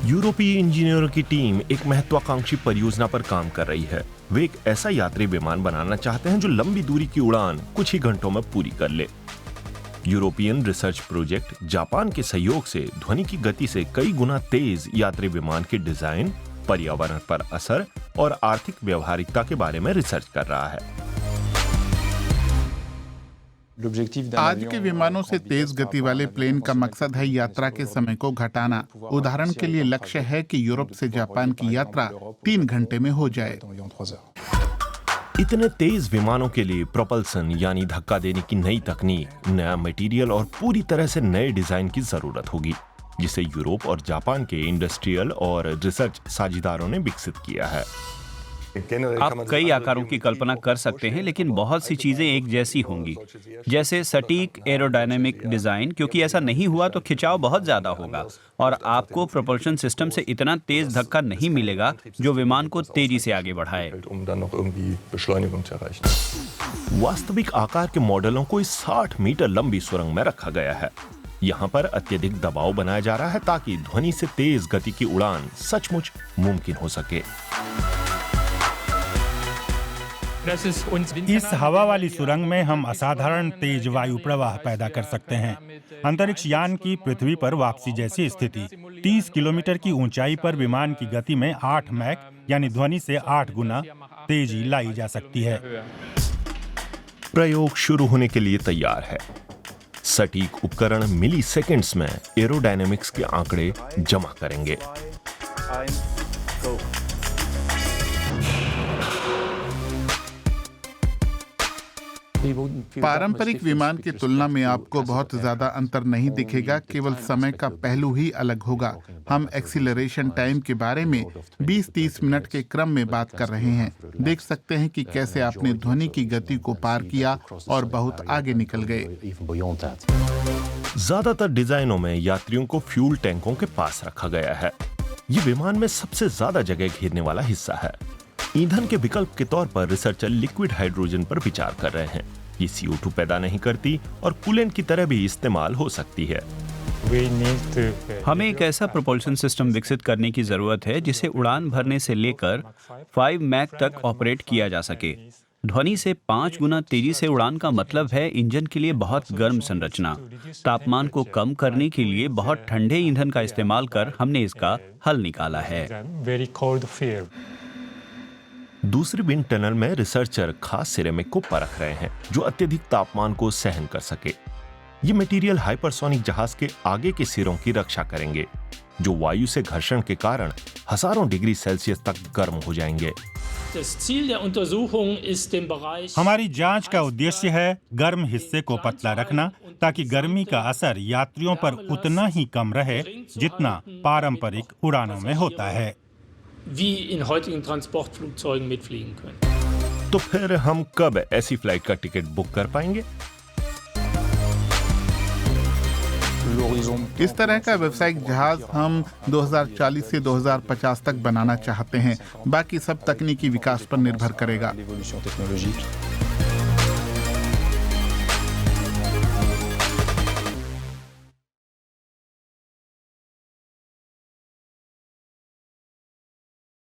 यूरोपीय इंजीनियरों की टीम एक महत्वाकांक्षी परियोजना पर काम कर रही है। वे एक ऐसा यात्री विमान बनाना चाहते हैं जो लंबी दूरी की उड़ान कुछ ही घंटों में पूरी कर ले। यूरोपियन रिसर्च प्रोजेक्ट जापान के सहयोग से ध्वनि की गति से कई गुना तेज यात्री विमान के डिजाइन, पर्यावरण पर असर और आर्थिक व्यवहारिकता के बारे में रिसर्च कर रहा है। आज के विमानों से तेज गति वाले प्लेन का मकसद है यात्रा के समय को घटाना। उदाहरण के लिए लक्ष्य है कि यूरोप से जापान की यात्रा 3 घंटे में हो जाए। इतने तेज विमानों के लिए प्रोपल्सन यानी धक्का देने की नई तकनीक, नया मटेरियल और पूरी तरह से नए डिजाइन की जरूरत होगी, जिसे यूरोप और जापान के इंडस्ट्रियल और रिसर्च साझेदारों ने विकसित किया है। आप कई आकारों की कल्पना कर सकते हैं, लेकिन बहुत सी चीजें एक जैसी होंगी, जैसे सटीक एरोडायनेमिक डिजाइन, क्योंकि ऐसा नहीं हुआ तो खिंचाव बहुत ज्यादा होगा और आपको प्रोपल्शन सिस्टम से इतना तेज धक्का नहीं मिलेगा जो विमान को तेजी से आगे बढ़ाए। वास्तविक आकार के मॉडलों को इस 60 मीटर लंबी सुरंग में रखा गया है। यहाँ पर अत्यधिक दबाव बनाया जा रहा है ताकि ध्वनि से तेज गति की उड़ान सचमुच मुमकिन हो सके। इस हवा वाली सुरंग में हम असाधारण तेज वायु प्रवाह पैदा कर सकते हैं। अंतरिक्ष यान की पृथ्वी पर वापसी जैसी स्थिति। 30 किलोमीटर की ऊंचाई पर विमान की गति में 8 मैक यानी ध्वनि से 8 गुना तेजी लाई जा सकती है। प्रयोग शुरू होने के लिए तैयार है। सटीक उपकरण मिली सेकेंड्स में एरोडायनेमिक्स के आंकड़े जमा करेंगे। पारंपरिक विमान की तुलना में आपको बहुत ज्यादा अंतर नहीं दिखेगा, केवल समय का पहलू ही अलग होगा। हम एक्सीलरेशन टाइम के बारे में 20-30 मिनट के क्रम में बात कर रहे हैं। देख सकते हैं कि कैसे आपने ध्वनि की गति को पार किया और बहुत आगे निकल गए। ज्यादातर डिजाइनों में यात्रियों को फ्यूल टैंकों के पास रखा गया है। ये विमान में सबसे ज्यादा जगह घेरने वाला हिस्सा है। ईंधन के विकल्प के तौर पर रिसर्चर लिक्विड हाइड्रोजन पर विचार कर रहे हैं। ये CO2 पैदा नहीं करती और कूलेंट की तरह भी इस्तेमाल हो सकती है। हमें एक ऐसा प्रोपल्शन सिस्टम विकसित करने की जरूरत है जिसे उड़ान भरने से लेकर 5 मैक तक ऑपरेट किया जा सके। ध्वनि से 5 गुना तेजी से उड़ान का मतलब है इंजन के लिए बहुत गर्म संरचना। तापमान को कम करने के लिए बहुत ठंडे ईंधन का इस्तेमाल कर हमने इसका हल निकाला है। दूसरी विंड टनल में रिसर्चर खास सिरेमिक को परख रहे हैं जो अत्यधिक तापमान को सहन कर सके। ये मटेरियल हाइपरसोनिक जहाज के आगे के सिरों की रक्षा करेंगे, जो वायु से घर्षण के कारण हजारों डिग्री सेल्सियस तक गर्म हो जाएंगे। हमारी जांच का उद्देश्य है गर्म हिस्से को पतला रखना ताकि गर्मी का असर यात्रियों पर उतना ही कम रहे जितना पारंपरिक उड़ानों में होता है। तो फिर हम कब ऐसी फ्लाइट का टिकट बुक कर पाएंगे? इस तरह का व्यावसायिक जहाज हम 2040 से 2050 तक बनाना चाहते हैं। बाकी सब तकनीकी विकास पर निर्भर करेगा।